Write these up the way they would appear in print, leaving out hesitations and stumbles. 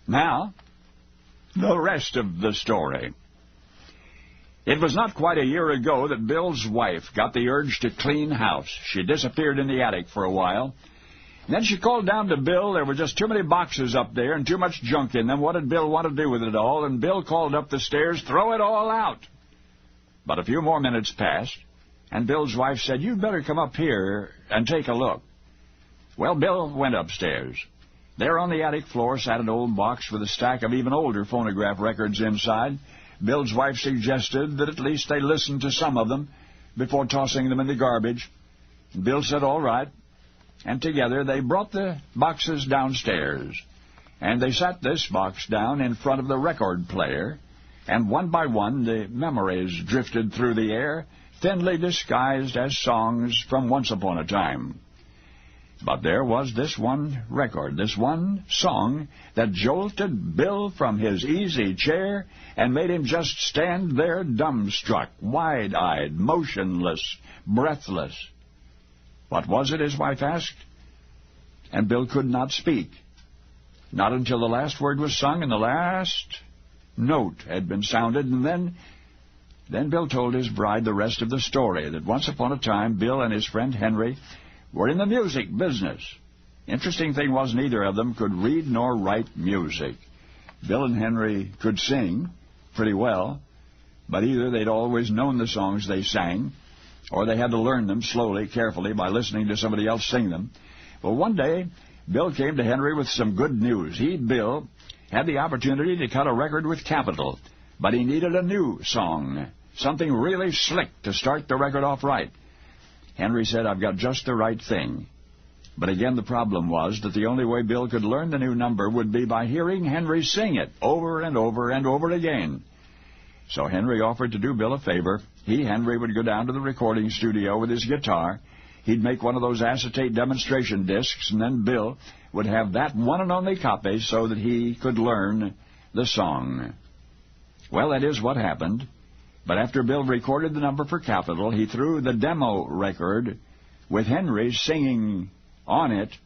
Now, the rest of the story. It was not quite a year ago that Bill's wife got the urge to clean house. She disappeared in the attic for a while. And then she called down to Bill. There were just too many boxes up there and too much junk in them. What did Bill want to do with it all? And Bill called up the stairs, "Throw it all out." But a few more minutes passed, and Bill's wife said, "You'd better come up here and take a look." Well, Bill went upstairs. There on the attic floor sat an old box with a stack of even older phonograph records inside. Bill's wife suggested that at least they listen to some of them before tossing them in the garbage. Bill said, "All right." And together they brought the boxes downstairs. And they sat this box down in front of the record player. And one by one the memories drifted through the air, thinly disguised as songs from once upon a time. But there was this one record, this one song, that jolted Bill from his easy chair and made him just stand there dumbstruck, wide-eyed, motionless, breathless. What was it, his wife asked? And Bill could not speak. Not until the last word was sung and the last note had been sounded, and then Bill told his bride the rest of the story, that once upon a time Bill and his friend Henry were in the music business. Interesting thing was, neither of them could read nor write music. Bill and Henry could sing pretty well, but either they'd always known the songs they sang, or they had to learn them slowly, carefully, by listening to somebody else sing them. Well, one day, Bill came to Henry with some good news. Bill, had the opportunity to cut a record with Capitol, but he needed a new song, something really slick to start the record off right. Henry said, "I've got just the right thing." But again, the problem was that the only way Bill could learn the new number would be by hearing Henry sing it over and over and over again. So Henry offered to do Bill a favor. Henry, would go down to the recording studio with his guitar. He'd make one of those acetate demonstration discs, and then Bill would have that one and only copy so that he could learn the song. Well, that is what happened. But after Bill recorded the number for Capitol, he threw the demo record with Henry singing on it.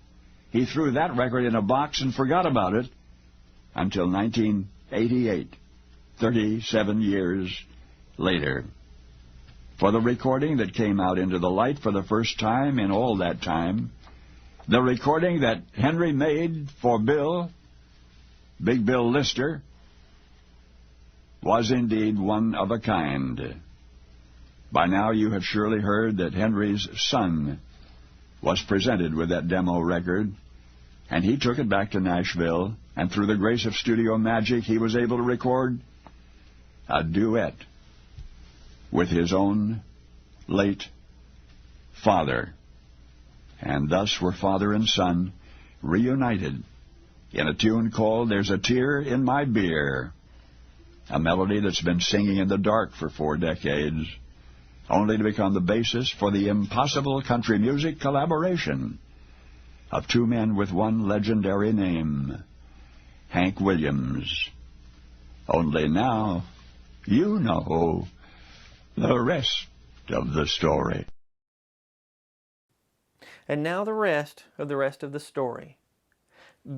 He threw that record in a box and forgot about it until 1988, 37 years later. For the recording that came out into the light for the first time in all that time, the recording that Henry made for Bill, Big Bill Lister, was indeed one of a kind. By now you have surely heard that Henry's son was presented with that demo record, and he took it back to Nashville, and through the grace of studio magic, he was able to record a duet with his own late father. And thus were father and son reunited in a tune called "There's a Tear in My Beer," a melody that's been singing in the dark for 4 decades, only to become the basis for the impossible country music collaboration of two men with one legendary name, Hank Williams. Only now you know the rest of the story. And now the rest of the story.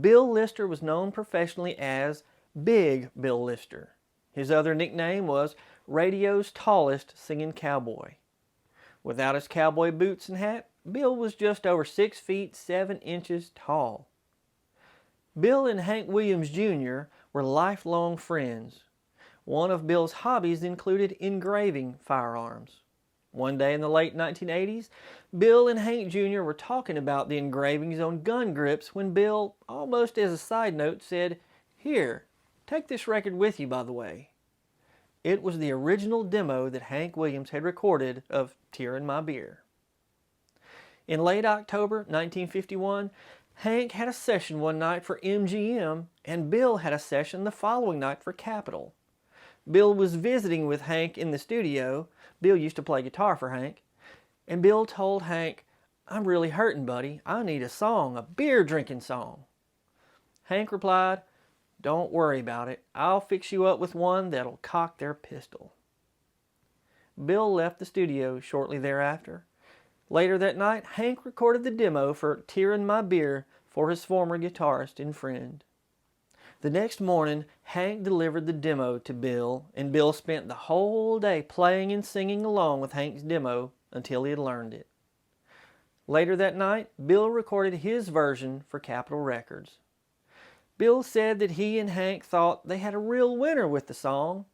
Bill Lister was known professionally as Big Bill Lister. His other nickname was radio's tallest singing cowboy. Without his cowboy boots and hat, Bill was just over 6 feet 7 inches tall. Bill and Hank Williams Jr. were lifelong friends. One of Bill's hobbies included engraving firearms. One day in the late 1980s, Bill and Hank Jr. were talking about the engravings on gun grips when Bill, almost as a side note, said, "Here, take this record with you, by the way." It was the original demo that Hank Williams had recorded of "Tear in My Beer." In late October 1951, Hank had a session one night for MGM, and Bill had a session the following night for Capitol. Bill was visiting with Hank in the studio. Bill used to play guitar for Hank. And Bill told Hank, "I'm really hurting, buddy. I need a song, a beer-drinking song." Hank replied, "Don't worry about it. I'll fix you up with one that'll cock their pistol." Bill left the studio shortly thereafter. Later that night, Hank recorded the demo for "Tear in My Beer" for his former guitarist and friend. The next morning, Hank delivered the demo to Bill, and Bill spent the whole day playing and singing along with Hank's demo until he had learned it. Later that night, Bill recorded his version for Capitol Records. Bill said that he and Hank thought they had a real winner with the song.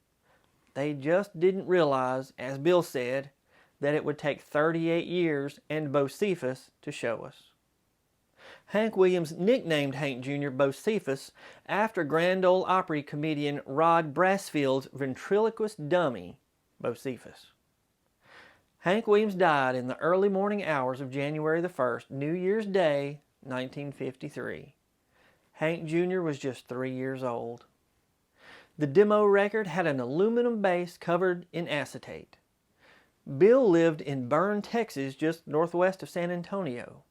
They just didn't realize, as Bill said, that it would take 38 years and Bocephus to show us. Hank Williams nicknamed Hank Jr. Bocephus after Grand Ole Opry comedian Rod Brasfield's ventriloquist dummy, Bocephus. Hank Williams died in the early morning hours of January the 1st, New Year's Day, 1953. Hank Jr. was just 3 years old. The demo record had an aluminum base covered in acetate. Bill lived in Bern, Texas, just northwest of San Antonio.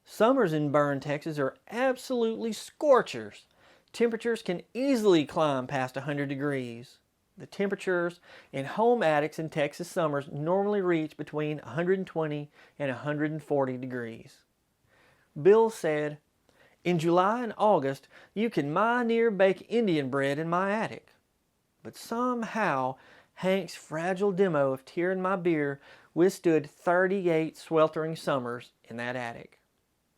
Summers in Bern, Texas are absolutely scorchers. Temperatures can easily climb past 100 degrees. The temperatures in home attics in Texas summers normally reach between 120 and 140 degrees. Bill said, "In July and August, you can mighty near bake Indian bread in my attic." But somehow, Hank's fragile demo of Tear in My Beer withstood 38 sweltering summers in that attic.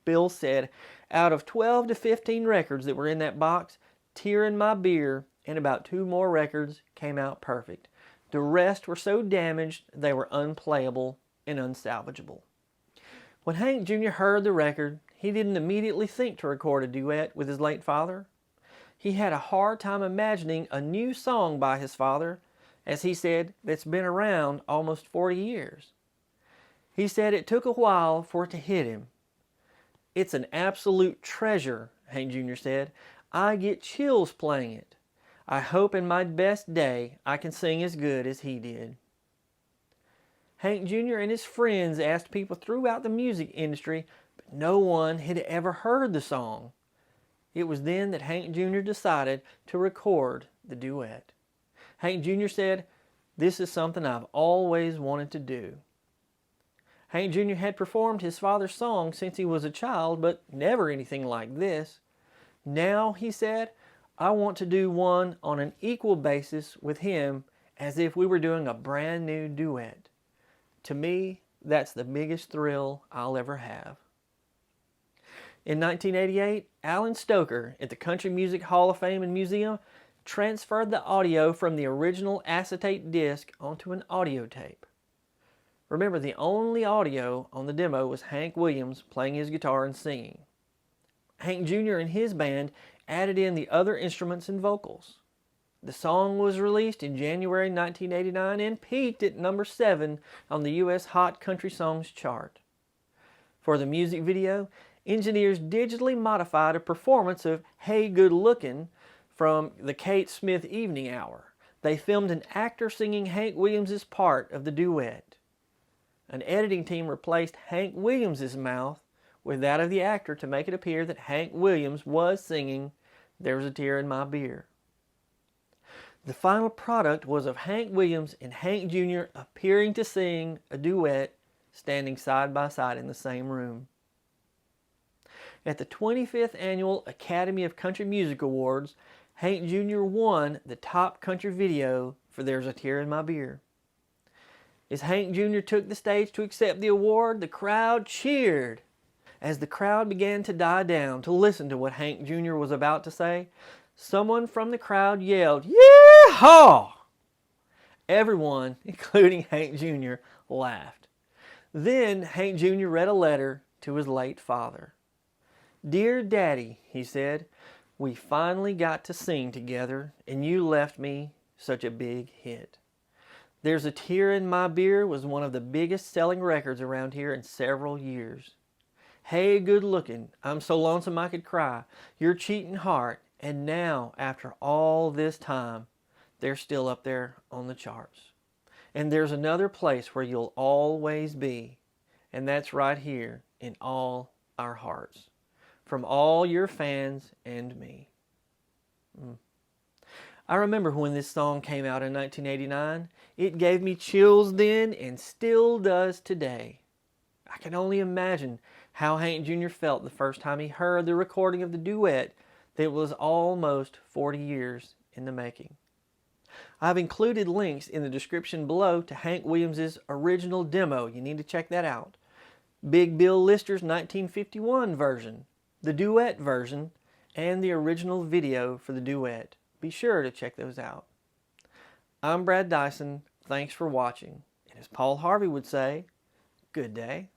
Bill said, out of 12 to 15 records that were in that box, Tear in My Beer and about 2 more records came out perfect. The rest were so damaged they were unplayable and unsalvageable. When Hank Jr. heard the record, he didn't immediately think to record a duet with his late father. He had a hard time imagining a new song by his father, as he said, that's been around almost 40 years. He said it took a while for it to hit him. "It's an absolute treasure," Hank Jr. said. "I get chills playing it. I hope in my best day I can sing as good as he did." Hank Jr. and his friends asked people throughout the music industry, but no one had ever heard the song. It was then that Hank Jr. decided to record the duet. Hank Jr. said, "This is something I've always wanted to do." Hank Jr. had performed his father's song since he was a child, but never anything like this. Now, he said, "I want to do one on an equal basis with him as if we were doing a brand new duet. To me, that's the biggest thrill I'll ever have." In 1988, Alan Stoker at the Country Music Hall of Fame and Museum transferred the audio from the original acetate disc onto an audio tape. Remember, the only audio on the demo was Hank Williams playing his guitar and singing. Hank Jr. and his band added in the other instruments and vocals. The song was released in January 1989 and peaked at number 7 on the U.S. Hot Country Songs chart. For the music video, engineers digitally modified a performance of "Hey Good Lookin'" from the Kate Smith Evening Hour. They filmed an actor singing Hank Williams' part of the duet. An editing team replaced Hank Williams' mouth with that of the actor to make it appear that Hank Williams was singing "There's a Tear in My Beer." The final product was of Hank Williams and Hank Jr. appearing to sing a duet standing side by side in the same room. At the 25th Annual Academy of Country Music Awards, Hank Jr. won the top country video for "There's a Tear in My Beer." As Hank Jr. took the stage to accept the award, the crowd cheered. As the crowd began to die down to listen to what Hank Jr. was about to say, someone from the crowd yelled, "Yee-haw!" Everyone, including Hank Jr., laughed. Then Hank Jr. read a letter to his late father. "Dear Daddy," he said, "we finally got to sing together, and you left me such a big hit. There's a Tear in My Beer was one of the biggest selling records around here in several years. Hey Good Lookin', I'm So Lonesome I Could Cry, Your Cheatin' Heart, and now, after all this time, they're still up there on the charts. And there's another place where you'll always be, and that's right here in all our hearts. From all your fans and me." I remember when this song came out in 1989. It gave me chills then and still does today. I can only imagine how Hank Jr. felt the first time he heard the recording of the duet that was almost 40 years in the making. I've included links in the description below to Hank Williams' original demo. You need to check that out. Big Bill Lister's 1951 version, the duet version, and the original video for the duet. Be sure to check those out. I'm Brad Dison. Thanks for watching. And as Paul Harvey would say, good day.